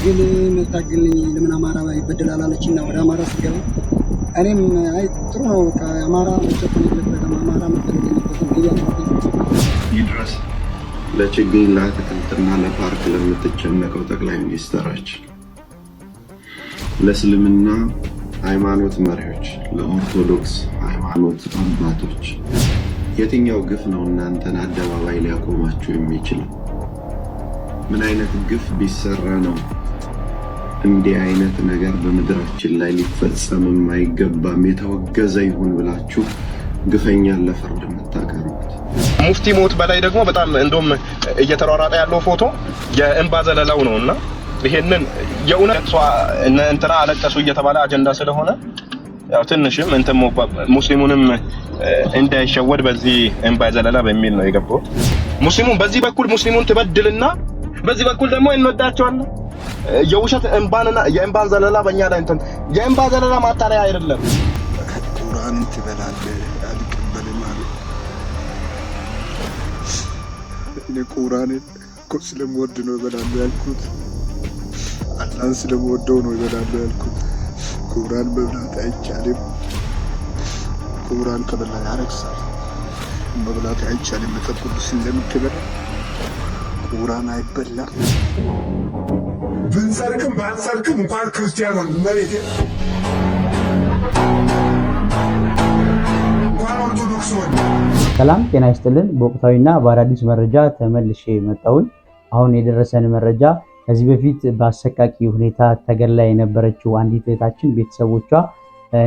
ትግል መታገልኝ ለምን አማራ ይበደላል አለችና ወደ አማራ ስገባ እኔም አይ ጥሩ ነው ከአማራ መጨቆን የለበትም አማራ መበደል የለበትም ይያልኩት ይድረስ ለችግኝ ለአትክልትና ለፓርክ ለምትጨነቀው ጠቅላይ ሚኒስትራችን ለእስልምና ሃይማኖት መሪዎች ለኦርቶዶክስ ሃይማኖት አባቶች የትኛው ግፍ ነው እናንተን አደባባይ ሊያቆማችሁ የሚችለው? ምን አይነት ግፍ ቢሰራ ነው እንዲህ አይነት ነገር በመድራችን ላይ ሊፈጸም የማይገባም የተወገዘ ይሁን ብላችሁ ግፈኛን ለፍርድ የምታቀርቡት? ሙፍቲ ሞት በላይ ደግሞ በጣም እንደውም እየተሯሯጠ ያለው ፎቶ የእንባ ዘለላው ነውና ይሄንን የኡነቷ እንትና አለቀሱ እየተባለ አጀንዳ ስለሆነ ያው ትንሽም እንትን ሙስሊሙንም እንዳይሸወድ በዚህ እንባ ዘለላ በሚል ነው የገባው። ሙስሊሙን በዚህ በኩል ሙስሊሙን ትበድልና በዚህ በኩል ደግሞ እንወዳቸዋለን። የውሸት እንባንና የእንባን ዘለላ በእኛ ላይ እንትን የእንባ ዘለላ ማጣሪያ አይደለም። ቁርአን ትበላለህ አልቀበልም አለ። እኔ ቁርአን እኮ ስለምወድ ነው እበላለሁ ያልኩት። አላህን ስለምወደው ነው እበላለሁ ያልኩት። ቁርአን መብላት አይቻልም። ቁርአን ከበላ ያረክሳል። መብላት አይቻልም። መጽሐፍ ቅዱስ እንደምትበላ ቁርአን አይበላም። ብንሰርቅም ባንሰርቅም እንኳን ክርስቲያን ነው መሬት እንኳን ኦርቶዶክስ ነው። ሰላም ጤና ይስጥልን። በወቅታዊና በአዳዲስ መረጃ ተመልሼ መጣሁኝ። አሁን የደረሰን መረጃ ከዚህ በፊት በአሰቃቂ ሁኔታ ተገድላ የነበረችው አንዲት እህታችን ቤተሰቦቿ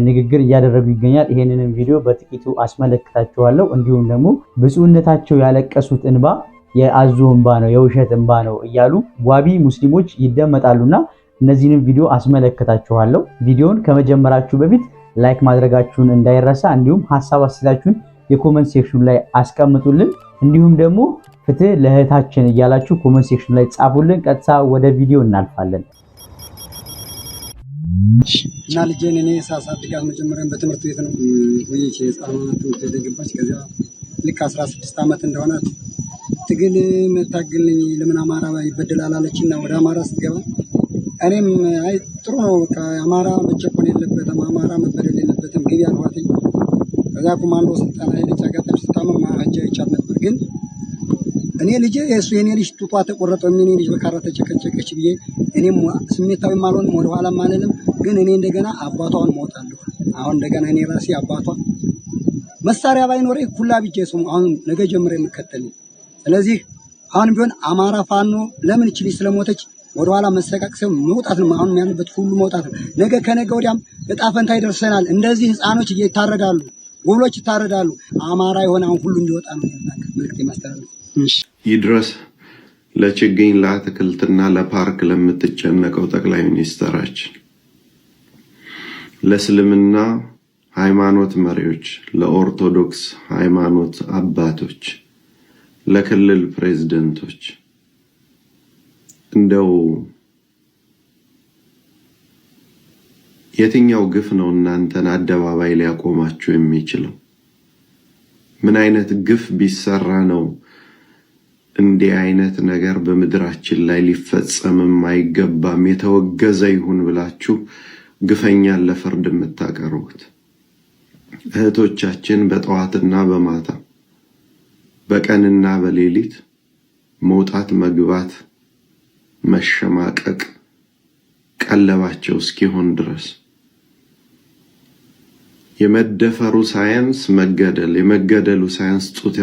ንግግር እያደረጉ ይገኛል። ይሄንንም ቪዲዮ በጥቂቱ አስመለክታችኋለሁ። እንዲሁም ደግሞ ብፁዕነታቸው ያለቀሱት እንባ የአዞ እንባ ነው፣ የውሸት እንባ ነው እያሉ ዋቢ ሙስሊሞች ይደመጣሉና እነዚህንም ቪዲዮ አስመለክታችኋለሁ። ቪዲዮውን ከመጀመራችሁ በፊት ላይክ ማድረጋችሁን እንዳይረሳ፣ እንዲሁም ሐሳብ አስተያየታችሁን የኮሜንት ሴክሽን ላይ አስቀምጡልን። እንዲሁም ደግሞ ፍትህ ለእህታችን እያላችሁ ኮሜንት ሴክሽን ላይ ጻፉልን። ቀጥታ ወደ ቪዲዮ እናልፋለን። እና ልጄን እኔ ሳሳድጋት መጀመሪያ በትምህርት ቤት ነው ወይቼ ህፃናት ትምህርት ቤት ገባች። ከዚያ ልክ 16 ዓመት እንደሆናት ትግል መታገልኝ ለምን አማራ ይበደላል አለችና ወደ አማራ ስትገባ እኔም አይ ጥሩ ነው ከአማራ መጨቆን የለበትም አማራ መበደል የለበትም ግቢ አልኳት። ከዚያ ኮማንዶ ስልጠና ሄደች። አጋጣሚ ስታመም ማሀጃ ይቻል ነበር ግን እኔ ልጄ የሱ የኔ ልጅ ጡቷ ተቆረጠ የኔ ልጅ በካራ ተጨቀጨቀች ብዬ እኔም ስሜታዊ ማልሆንም ወደ ኋላ ማለልም ግን እኔ እንደገና አባቷን ሞታለሁ። አሁን እንደገና እኔ ራሴ አባቷ መሳሪያ ባይኖረኝ ኩላ ቢጄ ስሙ አሁን ነገ ጀምሬ የምከተል። ስለዚህ አሁን ቢሆን አማራ ፋኖ ለምን እቺ ልጅ ስለሞተች ወደ ኋላ መሰቃቀስ መውጣት ነው። አሁን ያለበት ሁሉ መውጣት ነው። ነገ ከነገ ወዲያም እጣ ፈንታ ይደርሰናል። እንደዚህ ህፃኖች እየታረዳሉ፣ ጎብሎች ይታረዳሉ። አማራ የሆነ አሁን ሁሉ እንዲወጣ ነው መልእክት ማስተላለፍ። ይድረስ ለችግኝ ለአትክልትና ለፓርክ ለምትጨነቀው ጠቅላይ ሚኒስትራችን ለእስልምና ሃይማኖት መሪዎች ለኦርቶዶክስ ሃይማኖት አባቶች ለክልል ፕሬዝዳንቶች እንደው የትኛው ግፍ ነው እናንተን አደባባይ ሊያቆማችሁ የሚችለው? ምን አይነት ግፍ ቢሰራ ነው እንዲህ አይነት ነገር በመድራችን ላይ ሊፈጸም የማይገባም የተወገዘ ይሁን ብላችሁ ግፈኛን ለፍርድ የምታቀርቡት? እህቶቻችን በጠዋትና በማታ በቀንና በሌሊት መውጣት መግባት መሸማቀቅ ቀለባቸው እስኪሆን ድረስ የመደፈሩ ሳይንስ መገደል፣ የመገደሉ ሳይንስ ጡት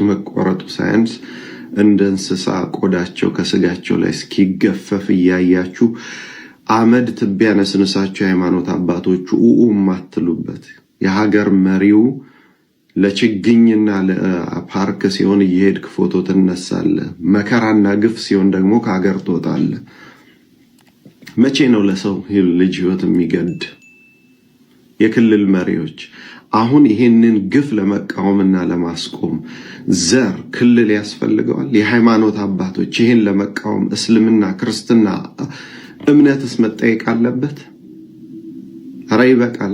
መቆረጡ ሳይንስ እንደ እንስሳ ቆዳቸው ከስጋቸው ላይ እስኪገፈፍ እያያችሁ አመድ ትቢያ ነስንሳችሁ የሃይማኖት አባቶቹ ማትሉበት የሀገር መሪው ለችግኝና ለፓርክ ሲሆን እየሄድክ ፎቶ ትነሳለህ። መከራና ግፍ ሲሆን ደግሞ ከሀገር ትወጣለህ። መቼ ነው ለሰው ልጅ ህይወት የሚገድ? የክልል መሪዎች አሁን ይሄንን ግፍ ለመቃወምና ለማስቆም ዘር ክልል ያስፈልገዋል? የሃይማኖት አባቶች ይሄን ለመቃወም እስልምና ክርስትና እምነትስ መጠየቅ አለበት? ኧረ ይበቃል።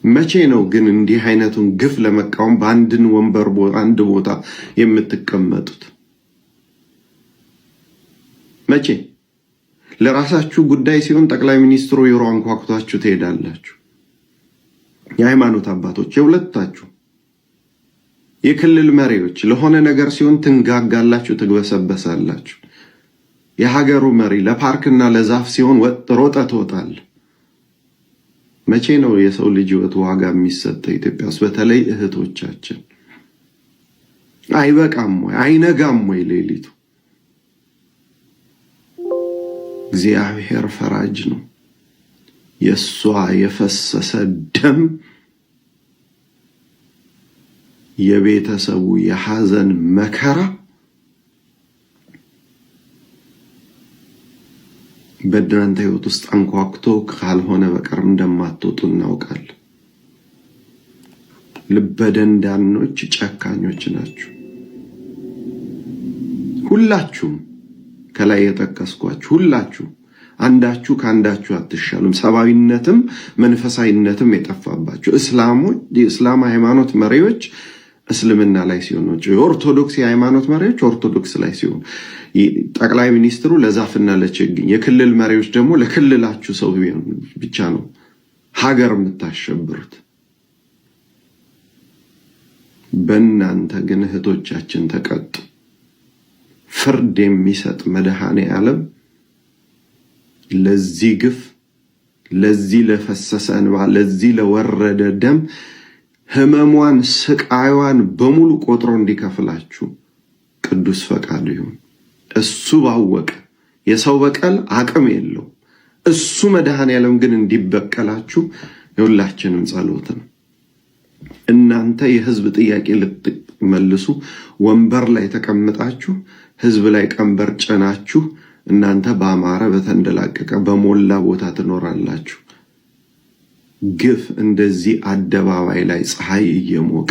መቼ ነው ግን እንዲህ አይነቱን ግፍ ለመቃወም በአንድን ወንበር አንድ ቦታ የምትቀመጡት? መቼ? ለራሳችሁ ጉዳይ ሲሆን ጠቅላይ ሚኒስትሩ ቢሮ አንኳኩታችሁ ትሄዳላችሁ። የሃይማኖት አባቶች የሁለታችሁ የክልል መሪዎች ለሆነ ነገር ሲሆን ትንጋጋላችሁ፣ ትግበሰበሳላችሁ። የሀገሩ መሪ ለፓርክና ለዛፍ ሲሆን ሮጠ ትወጣል። መቼ ነው የሰው ልጅ ሕይወት ዋጋ የሚሰጠው? ኢትዮጵያ ውስጥ በተለይ እህቶቻችን አይበቃም ወይ? አይነጋም ወይ ሌሊቱ? እግዚአብሔር ፈራጅ ነው። የሷ የፈሰሰ ደም የቤተሰቡ የሐዘን መከራ በእናንተ ሕይወት ውስጥ አንኳኩቶ ካልሆነ በቀር እንደማትወጡ እናውቃለን። ልበደንዳኖች፣ ጨካኞች ናችሁ ሁላችሁም። ከላይ የጠቀስኳችሁ ሁላችሁ አንዳችሁ ከአንዳችሁ አትሻሉም። ሰብአዊነትም መንፈሳዊነትም የጠፋባችሁ እስላሞች፣ የእስላም ሃይማኖት መሪዎች እስልምና ላይ ሲሆኑ፣ የኦርቶዶክስ የሃይማኖት መሪዎች ኦርቶዶክስ ላይ ሲሆኑ፣ ጠቅላይ ሚኒስትሩ ለዛፍና ለችግኝ፣ የክልል መሪዎች ደግሞ ለክልላችሁ ሰው ብቻ ነው ሀገር የምታሸብሩት። በእናንተ ግን እህቶቻችን ተቀጡ። ፍርድ የሚሰጥ መድኃኔ ዓለም ለዚህ ግፍ፣ ለዚህ ለፈሰሰ እንባ፣ ለዚህ ለወረደ ደም ህመሟን ስቃይዋን በሙሉ ቆጥሮ እንዲከፍላችሁ ቅዱስ ፈቃዱ ይሁን። እሱ ባወቀ የሰው በቀል አቅም የለው። እሱ መድኃኔ ዓለም ግን እንዲበቀላችሁ የሁላችንም ጸሎት ነው። እናንተ የህዝብ ጥያቄ ልትመልሱ ወንበር ላይ ተቀምጣችሁ ህዝብ ላይ ቀንበር ጭናችሁ እናንተ በአማረ በተንደላቀቀ በሞላ ቦታ ትኖራላችሁ። ግፍ እንደዚህ አደባባይ ላይ ፀሐይ እየሞቀ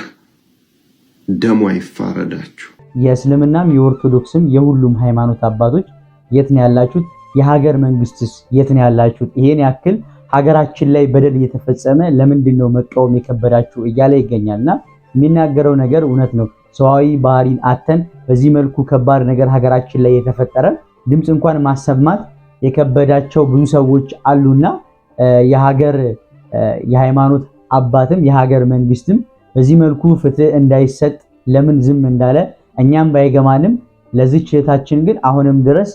ደሙ አይፋረዳችሁ። የእስልምናም የኦርቶዶክስም የሁሉም ሃይማኖት አባቶች የት ነው ያላችሁት? የሀገር መንግስትስ የት ነው ያላችሁት? ይሄን ያክል ሀገራችን ላይ በደል እየተፈጸመ ለምንድን ነው መቃወም የከበዳችሁ እያለ ይገኛልና የሚናገረው ነገር እውነት ነው። ሰዋዊ ባህሪን አተን በዚህ መልኩ ከባድ ነገር ሀገራችን ላይ የተፈጠረ ድምጽ እንኳን ማሰማት የከበዳቸው ብዙ ሰዎች አሉና የሀገር የሃይማኖት አባትም የሀገር መንግስትም በዚህ መልኩ ፍትህ እንዳይሰጥ ለምን ዝም እንዳለ እኛም ባይገማንም ለዚች እህታችን ግን አሁንም ድረስ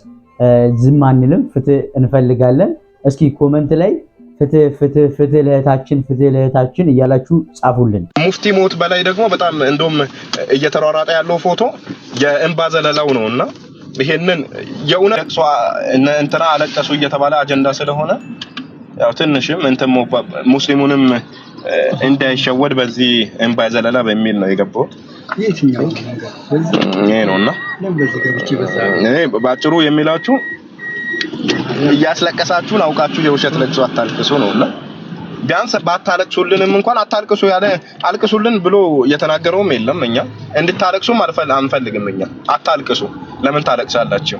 ዝም አንልም፣ ፍትህ እንፈልጋለን። እስኪ ኮመንት ላይ ፍትህ ፍትህ ፍትህ ለእህታችን እያላችሁ ጻፉልን። ሙፍቲ ሞት በላይ ደግሞ በጣም እንደውም እየተሯሯጠ ያለው ፎቶ የእንባ ዘለላው ነውና ይሄንን የእውነት ለቅሶ እንትና አለቀሱ እየተባለ አጀንዳ ስለሆነ ያው ትንሽም እንትን ሙስሊሙንም እንዳይሸወድ በዚህ እንባ ዘለላ በሚል ነው የገባው። የትኛው ይሄ ነውና እኔ ባጭሩ የሚላችሁ እያስለቀሳችሁን አውቃችሁ የውሸት ለቅሶ አታልቅሱ ነውና ቢያንስ ባታለቅሱልንም እንኳን አታልቅሱ ያለ አልቅሱልን ብሎ የተናገረውም የለም። እኛ እንድታለቅሱም አንፈልግም። እኛ አታልቅሱ፣ ለምን ታለቅሳላችሁ?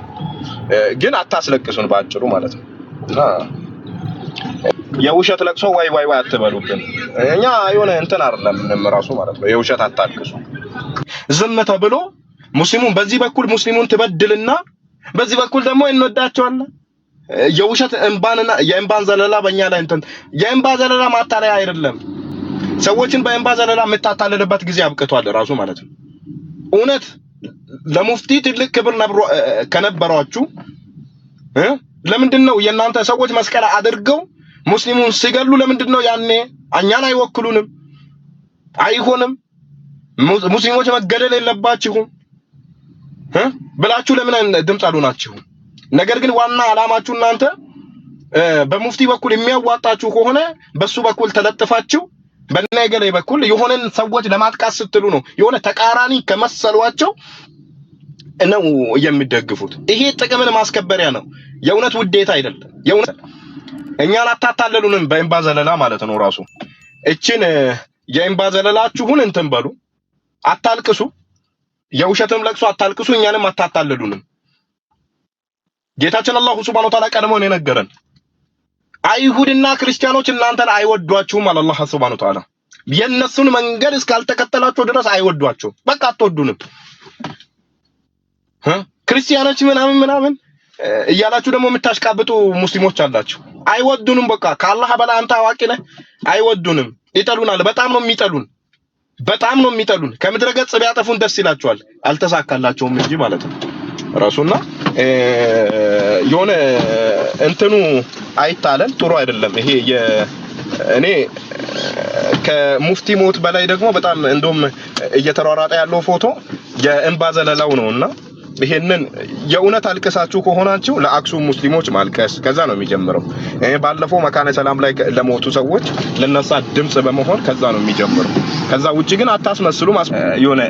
ግን አታስለቅሱን ባጭሩ ማለት ነው። እና የውሸት ለቅሶ ዋይ ዋይ ዋይ አትበሉብን። እኛ የሆነ እንትን አይደለም ምንም ራሱ ማለት ነው። የውሸት አታልቅሱ። ዝም ተብሎ ሙስሊሙን በዚህ በኩል ሙስሊሙን ትበድልና በዚህ በኩል ደግሞ እንወዳቸዋለን። የውሸት እንባንና የእንባን ዘለላ በእኛ ላይ እንትን የእንባ ዘለላ ማታለያ አይደለም። ሰዎችን በእንባ ዘለላ የምታታልልበት ጊዜ አብቅቷል ራሱ ማለት ነው። እውነት ለሙፍቲ ትልቅ ክብር ከነበሯችሁ ለምንድን ነው የእናንተ ሰዎች መስቀል አድርገው ሙስሊሙን ሲገሉ? ለምንድን ነው ያኔ እኛን አይወክሉንም? አይሆንም፣ ሙስሊሞች መገደል የለባችሁም ብላችሁ ለምን ድምጽ አሉናችሁ? ነገር ግን ዋና አላማችሁ እናንተ በሙፍቲ በኩል የሚያዋጣችሁ ከሆነ በሱ በኩል ተለጥፋችሁ በነገሌ በኩል የሆነን ሰዎች ለማጥቃት ስትሉ ነው የሆነ ተቃራኒ ከመሰሏቸው ነው የሚደግፉት። ይሄ ጥቅምን ማስከበሪያ ነው፣ የእውነት ውዴታ አይደለም። የእውነት እኛን አታታለሉንም በእንባ ዘለላ ማለት ነው። ራሱ እቺን የእንባ ዘለላችሁን እንትን በሉ፣ አታልቅሱ፣ የውሸትም ለቅሶ አታልቅሱ፣ እኛንም አታታለሉንም። ጌታችን አላሁ ሱብሃነሁ ወተዓላ ቀድሞ ነው የነገረን። አይሁድና ክርስቲያኖች እናንተን አይወዷችሁም አለ አላህ ሱብሃነሁ ወተዓላ። የነሱን መንገድ እስካልተከተላችሁ ድረስ አይወዷችሁም። በቃ አትወዱንም። ክርስቲያኖች ምናምን እያላችሁ ደግሞ የምታሽቃብጡ ሙስሊሞች አላችሁ። አይወዱንም። በቃ ከአላህ በላይ አንተ አዋቂ ነህ። አይወዱንም፣ ይጠሉናል። በጣም ነው የሚጠሉን፣ በጣም ነው የሚጠሉን። ከምድረ ገጽ ቢያጠፉን ደስ ይላቸዋል፣ አልተሳካላቸውም እንጂ ማለት ነው ራሱና የሆነ እንትኑ አይታለን ጥሩ አይደለም። ይሄ እኔ ከሙፍቲ ሞት በላይ ደግሞ በጣም እንደውም እየተሯሯጠ ያለው ፎቶ የእንባ ዘለላው ነውና ይሄንን የእውነት አልቀሳችሁ ከሆናችሁ ለአክሱም ሙስሊሞች ማልቀስ ከዛ ነው የሚጀምረው። ባለፈው መካነ ሰላም ላይ ለሞቱ ሰዎች ለነሳ ድምጽ በመሆን ከዛ ነው የሚጀምረው። ከዛ ውጪ ግን አታስመስሉ። የሆነ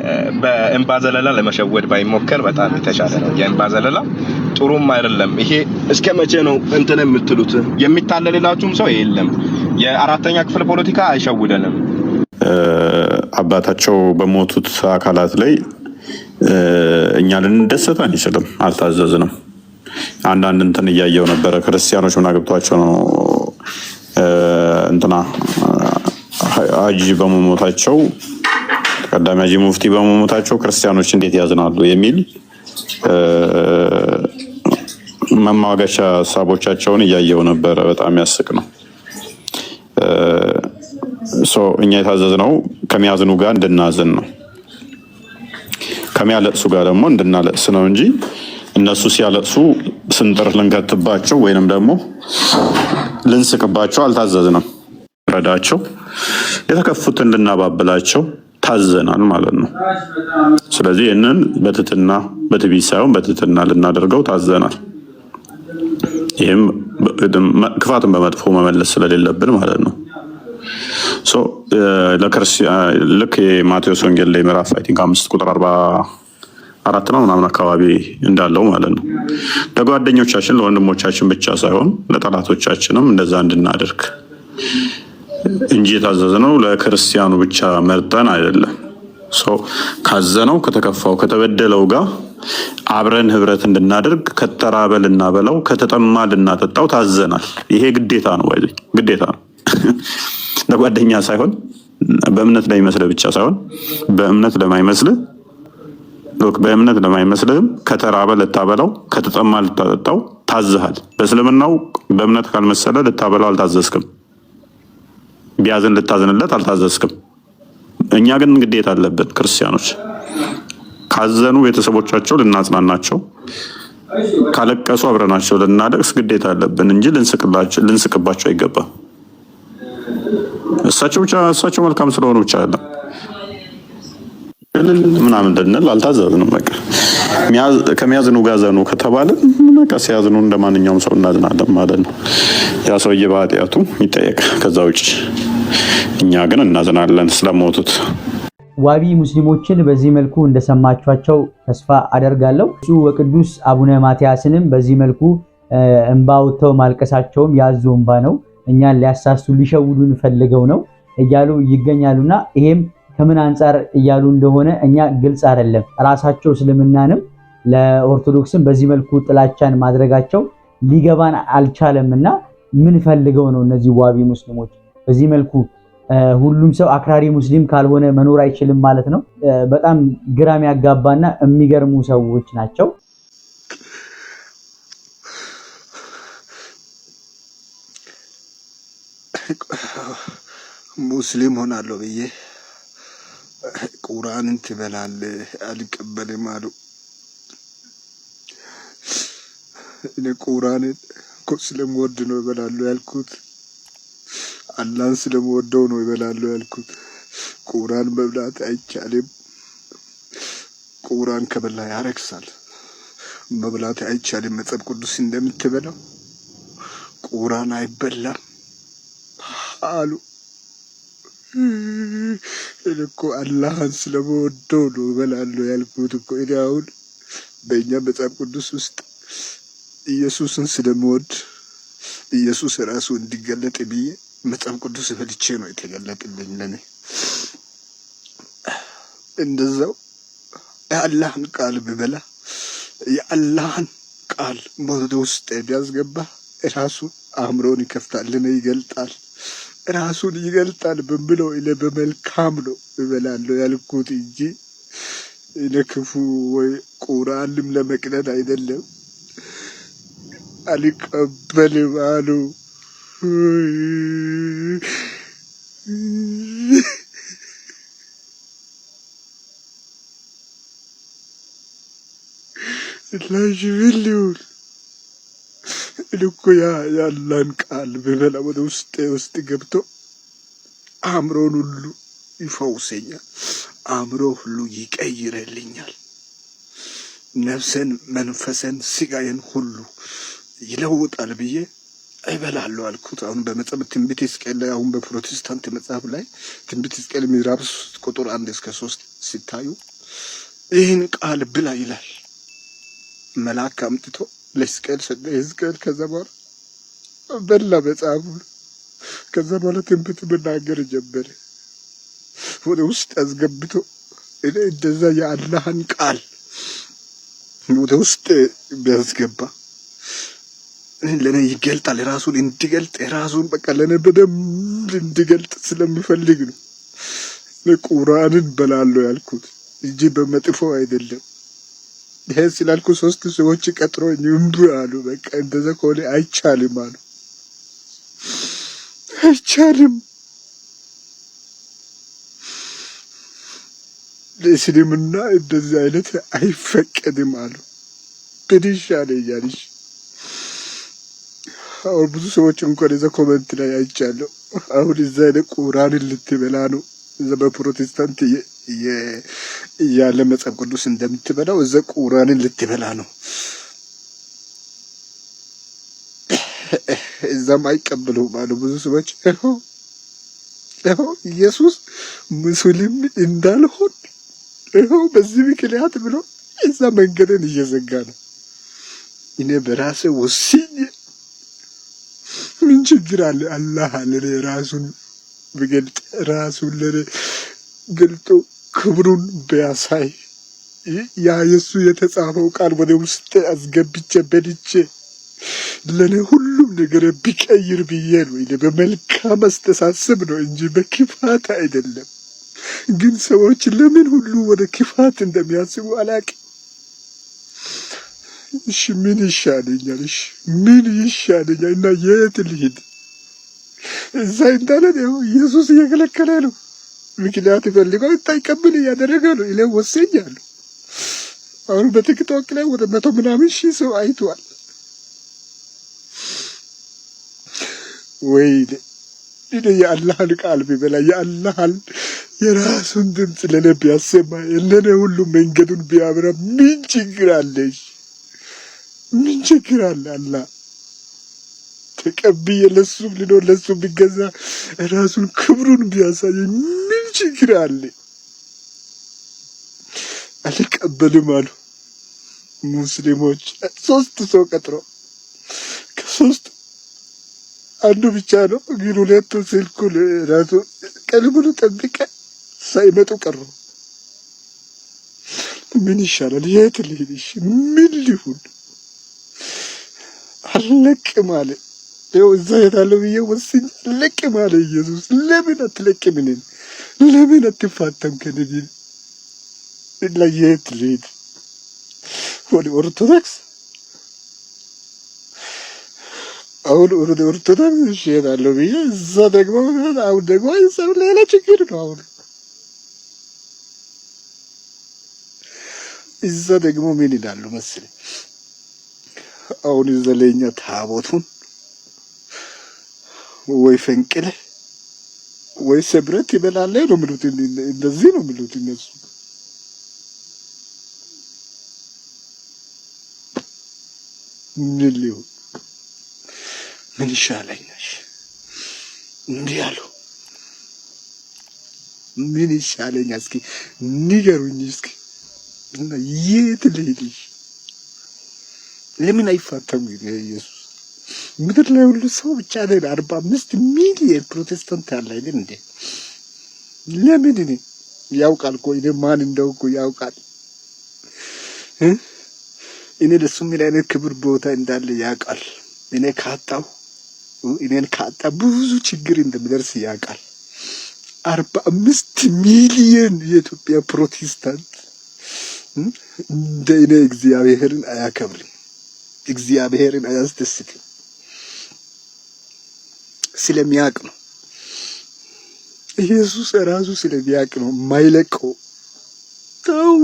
በእንባ ዘለላ ለመሸወድ ባይሞከር በጣም የተሻለ ነው። የእንባ ዘለላ ጥሩም አይደለም። ይሄ እስከ መቼ ነው እንትን የምትሉት? የሚታለልላችሁም ሰው የለም። የአራተኛ ክፍል ፖለቲካ አይሸውደንም። አባታቸው በሞቱት አካላት ላይ እኛ ልንደሰት አንችልም፣ አልታዘዝንም። አንዳንድ እንትን እያየው ነበረ። ክርስቲያኖች ምን አገብቷቸው ነው እንትና ሀጂ በመሞታቸው ተቀዳሚ ሀጂ ሙፍቲ በመሞታቸው ክርስቲያኖች እንዴት ያዝናሉ የሚል መማገሻ ሀሳቦቻቸውን እያየው ነበረ። በጣም ያስቅ ነው። እኛ የታዘዝነው ከሚያዝኑ ጋር እንድናዝን ነው፣ ከሚያለቅሱ ጋር ደግሞ እንድናለቅስ ነው እንጂ እነሱ ሲያለቅሱ ስንጥር ልንከትባቸው ወይንም ደግሞ ልንስቅባቸው አልታዘዝንም። ረዳቸው የተከፉትን ልናባብላቸው ታዘናል ማለት ነው። ስለዚህ ይህንን በትህትና በትዕቢት ሳይሆን በትህትና ልናደርገው ታዘናል። ይህም ክፋትን በመጥፎ መመለስ ስለሌለብን ማለት ነው። ልክ የማቴዎስ ወንጌል ላይ ምዕራፍ 5 ቁጥር 44 ነው ምናምን አካባቢ እንዳለው ማለት ነው። ለጓደኞቻችን ለወንድሞቻችን ብቻ ሳይሆን ለጠላቶቻችንም እንደዛ እንድናደርግ እንጂ የታዘዝነው ለክርስቲያኑ ብቻ መርጠን አይደለም። ካዘነው ከተከፋው ከተበደለው ጋር አብረን ህብረት እንድናደርግ ከተራበ ልናበላው ከተጠማ ልናጠጣው ታዘናል። ይሄ ግዴታ ነው፣ ግዴታ ነው። ለጓደኛ ሳይሆን በእምነት ለሚመስልህ ብቻ ሳይሆን በእምነት ለማይመስልህም ከተራበ ልታበላው ከተጠማ ልታጠጣው ታዝሃል። በእስልምናው በእምነት ካልመሰለ ልታበላው አልታዘዝክም፣ ቢያዝን ልታዝንለት አልታዘዝክም። እኛ ግን ግዴታ አለብን። ክርስቲያኖች ካዘኑ ቤተሰቦቻቸው ልናጽናናቸው፣ ካለቀሱ አብረናቸው ልናለቅስ ግዴታ አለብን እንጂ ልንስቅባቸው አይገባም። እሳቸው መልካም ስለሆኑ ብቻ አይደለም ምናምን እንድንል አልታዘዝንም። በቃ ከሚያዝኑ ጋር ዘኑ ከተባለ በቃ ሲያዝኑ እንደማንኛውም ሰው እናዝናለን ማለት ነው። ያ ሰውዬ በኃጢአቱ ይጠየቅ። ከዛ ውጭ እኛ ግን እናዝናለን ስለሞቱት። ዋቢ ሙስሊሞችን በዚህ መልኩ እንደሰማችኋቸው ተስፋ አደርጋለሁ። ብፁዕ ወቅዱስ አቡነ ማትያስንም በዚህ መልኩ እንባ አውጥተው ማልቀሳቸውም ያዙ እንባ ነው፣ እኛን ሊያሳሱ ሊሸውዱን ፈልገው ነው እያሉ ይገኛሉና ይሄም ከምን አንፃር እያሉ እንደሆነ እኛ ግልጽ አይደለም። ራሳቸው እስልምናንም ለኦርቶዶክስም በዚህ መልኩ ጥላቻን ማድረጋቸው ሊገባን አልቻለምና ምን ፈልገው ነው እነዚህ ዋቢ ሙስሊሞች በዚህ መልኩ? ሁሉም ሰው አክራሪ ሙስሊም ካልሆነ መኖር አይችልም ማለት ነው። በጣም ግራም ያጋባና የሚገርሙ ሰዎች ናቸው። ሙስሊም ሆናለሁ ብዬ ቁርአንን ትበላለህ አልቀበልም አሉ። እኔ ቁርአንን እኮ ስለምወድ ነው እበላለሁ ያልኩት። አላህን ስለምወደው ነው እበላለሁ ያልኩት። ቁርአን መብላት አይቻልም። ቁርአን ከበላ ያረክሳል። መብላት አይቻልም። መጽሐፍ ቅዱስ እንደምትበላው ቁርአን አይበላም አሉ። እኔ እኮ አላህን ስለምወደው ነው እበላለሁ ያልኩት እኮ። እኔ አሁን በእኛ መጽሐፍ ቅዱስ ውስጥ ኢየሱስን ስለምወድ ኢየሱስ ራሱ እንዲገለጥ ብዬ መጽሐፍ ቅዱስ በልቼ ነው የተገለጥልኝ ለኔ። እንደዛው የአላህን ቃል ብበላ የአላህን ቃል ወደ ውስጥ ቢያስገባ ራሱ አእምሮን ይከፍታል፣ ለኔ ይገልጣል፣ ራሱን ይገልጣል በምለው እኔ በመልካም ነው እበላለሁ ያልኩት እንጂ እኔ ክፉ ወይ ቁርአንም ለመቅደድ አይደለም። አልቀበልም አሉ። ላሽብልውን እኮ ያላን ቃል ብበላ ወደ ውስጥ ገብቶ አእምሮን ሁሉ ይፈውሰኛል። አእምሮ ሁሉ ይቀይረልኛል። ነፍሰን፣ መንፈሰን፣ ስጋዬን ሁሉ ይለውጣል ብዬ እበላለሁ አልኩት። አሁን በመጽሐፍ ትንቢተ ሕዝቅኤል ላይ አሁን በፕሮቴስታንት መጽሐፍ ላይ ትንቢተ ሕዝቅኤል ምዕራፍ 3 ቁጥር 1 እስከ 3 ሲታዩ ይህን ቃል ብላ ይላል። መልአክ አምጥቶ ለሕዝቅኤል ሰጠ። ሕዝቅኤል ከዛ በኋላ በላ መጽሐፉ። ከዛ በኋላ ትንቢት መናገር ጀመረ። ወደ ውስጥ አስገብቶ እኔ እንደዛ የአላህን ቃል ወደ ውስጥ ቢያስገባ ለእኔ ይገልጣል። ራሱን እንዲገልጥ ራሱን በቃ ለእኔ በደንብ እንዲገልጥ ስለሚፈልግ ነው ቁርአንን በላለሁ ያልኩት እንጂ በመጥፎ አይደለም። ይሄ ስላልኩ 3 ሰዎች ቀጥሮ እምቢ አሉ። በቃ እንደዛ ከሆነ አይቻልም አሉ። አይቻልም፣ ለእስልምና እንደዚህ አይነት አይፈቀድም አሉ። ብድሽ አለ እያልሽ አሁን ብዙ ሰዎች እንኳን እዛ ኮመንት ላይ አይቻለሁ። አሁን እዛ አይነት ቁርአንን ልትበላ ነው እዛ በፕሮቴስታንት ያለ መጽሐፍ ቅዱስ እንደምትበላው እዛ ቁርአንን ልትበላ ነው። እዛም አይቀበሉም አሉ ብዙ ሰዎች። ኢየሱስ ሙስሊም እንዳልሆን በዚህ ምክንያት ብሎ እዛ መንገድን እየዘጋ ነው። እኔ በራሴ ወስኜ ምን ችግር አለ? አላህ ለኔ ራሱን ቢገልጥ ራሱን ለኔ ገልጦ ክብሩን ቢያሳይ ያ የሱ የተጻፈው ቃል ወደ ውስጥ አስገብቼ በልቼ ለኔ ሁሉም ነገር ቢቀይር ብዬ ነው። እኔ በመልካም አስተሳሰብ ነው እንጂ በክፋት አይደለም። ግን ሰዎች ለምን ሁሉ ወደ ክፋት እንደሚያስቡ አላውቅም። እሺ ምን ይሻለኛል? እሺ ምን ይሻለኛል? እና የት ልሂድ? እዛ እንዳለ ነው ኢየሱስ እየከለከለ ነው። ምክንያት ፈልገው እንዳይቀበል እያደረገ ነው። እኔ ወሰኛለሁ። አሁን በቲክቶክ ላይ ወደ 100 ምናምን ሺህ ሰው አይቷል። ወይኔ እኔ የአላህን ቃል ቢበላ የአላህን የራሱን ድምፅ ለኔ ቢያሰማ ለኔ ሁሉ መንገዱን ቢያብራ ምን ችግር አለሽ? ምን ችግር አለ? አላህ ተቀብዬ ለሱ ልኖር ለሱ ቢገዛ ራሱን ክብሩን ቢያሳይ ምን ችግር አለ? አልቀበልም አሉ ሙስሊሞች። 3 ሰው ቀጥሮ ከ3 አንዱ ብቻ ነው ግን 2 ስልኩ ራሱ ቀልቡን ጠብቀ ሳይመጡ ቀሩ። ምን ይሻላል? የት ልሂድ? ምን ሊሁን? አልለቅም አለ። ይኸው እዛ የታለው ብዬ ወስኜ አልለቅም አለ ኢየሱስ። ለምን አትለቅም? እኔን ለምን አትፋታም ከነቢ? የት ልሂድ? ወደ ኦርቶዶክስ? አሁን ወደ ኦርቶዶክስ እሄዳለሁ ብዬ እዛ ደግሞ አሁን ደግሞ ሰው ሌላ ችግር ነው። አሁን እዛ ደግሞ ምን ይላሉ መሰለኝ? አሁን እዛ ለኛ ታቦቱን ወይ ፈንቅለ ወይ ሰብረት ይበላል ነው የሚሉት። እንደዚህ ነው የሚሉት እነሱ። ምን ሊሆን ምን ይሻለኛል? እንዲህ አሉ። ምን ይሻለኛል? እስኪ ንገሩኝ እስኪ። እና የት ልሂድ? ለምን አይፋታም ኢየሱስ? ምድር ላይ ሁሉ ሰው ብቻ ላይ 45 ሚሊዮን ፕሮቴስታንት አለ አይደል እንዴ? ለምን እኔ ያውቃል እኮ እኔ ማን እንደሆንኩ ያውቃል። እኔ ለሱ ምን አይነት ክብር ቦታ እንዳለ ያውቃል። እኔን ካጣ ብዙ ችግር እንደሚደርስ ያውቃል። 45 ሚሊዮን የኢትዮጵያ ፕሮቴስታንት እንደ እኔ እግዚአብሔርን አያከብርም። እግዚአብሔርን አያስደስትም። ስለሚያውቅ ነው። ኢየሱስ ራሱ ስለሚያውቅ ነው የማይለቀው። ተው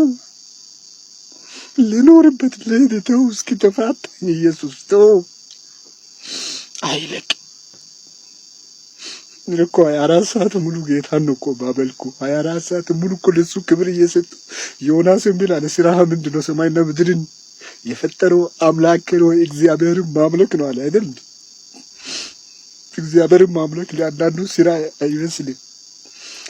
ልኖርበት ለተው እስኪ ተፋታኝ ኢየሱስ ተው አይለቅ። እኮ 24 ሰዓት ሙሉ ጌታን ነው እኮ ባበልኩ 24 ሰዓት ሙሉ እኮ ለሱ ክብር እየሰጡ ዮናስን ቢል አለ ስራህ ምንድን ነው? ሰማይና ምድርን የፈጠረው አምላክ ነው እግዚአብሔርን ማምለክ ነው አለ አይደል? እግዚአብሔርን ማምለክ ለአንዳንዱ ስራ አይመስልም።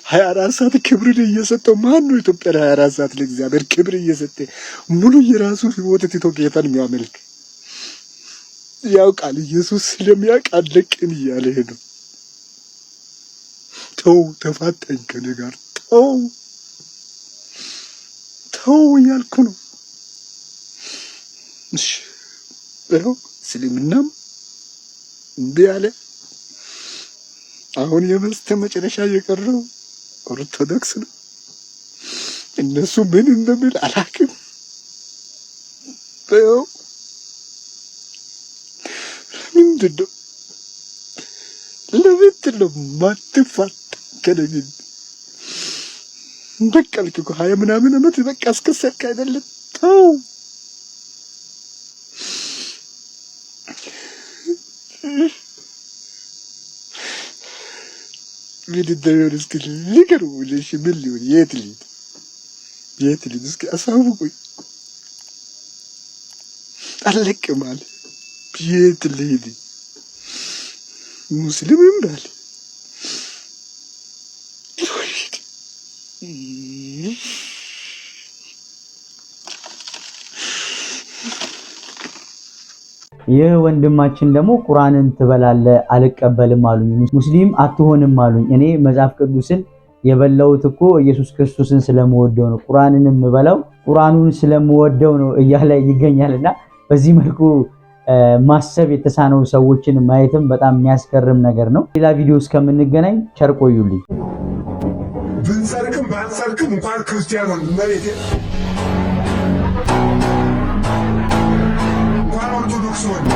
24 ሰዓት ክብርን እየሰጠው ማን ነው ኢትዮጵያ 24 ሰዓት ለእግዚአብሔር ክብር እየሰጠ ሙሉ የራሱ ህይወት ትቶ ጌታን የሚያመልክ? ያውቃል ኢየሱስ ስለሚያውቅ አለቅን እያለ ነው። ተው ተፋታኝ ከኔ ጋር ተው ተው እያልኩ ነው። እሺ ይኸው እስልምናም እምቢ አለ። አሁን የበስተ መጨረሻ የቀረው ኦርቶዶክስ ነው። እነሱ ምን እንደሚል አላውቅም። ይኸው ለምንድን ነው ማትፋታ ከነኝ? በቃ ልክ እኮ 20 ምናምን ዓመት በቃ አስከሰርክ አይደለም? ተው ምን እንደሆነ እስኪ ንገሩ። ልሽ ምን ሊሆን የት ልሂድ እስኪ አሳውቁኝ። አለቅም አለ የት ልሂድ? ሙስሊም ይምራል ይህ ወንድማችን ደግሞ ቁርአንን ትበላለህ አልቀበልም አሉኝ፣ ሙስሊም አትሆንም አሉኝ። እኔ መጽሐፍ ቅዱስን የበላሁት እኮ ኢየሱስ ክርስቶስን ስለምወደው ነው፣ ቁርአንን የምበላው ቁርአኑን ስለምወደው ነው እያለ ይገኛልና በዚህ መልኩ ማሰብ የተሳነው ሰዎችን ማየትም በጣም የሚያስገርም ነገር ነው። ሌላ ቪዲዮ እስከምንገናኝ ቸር ቆዩልኝ። ብንሰርቅም ባንሰርቅም እንኳን ክርስቲያኖን መሬት እንኳን ኦርቶዶክስ ሆነ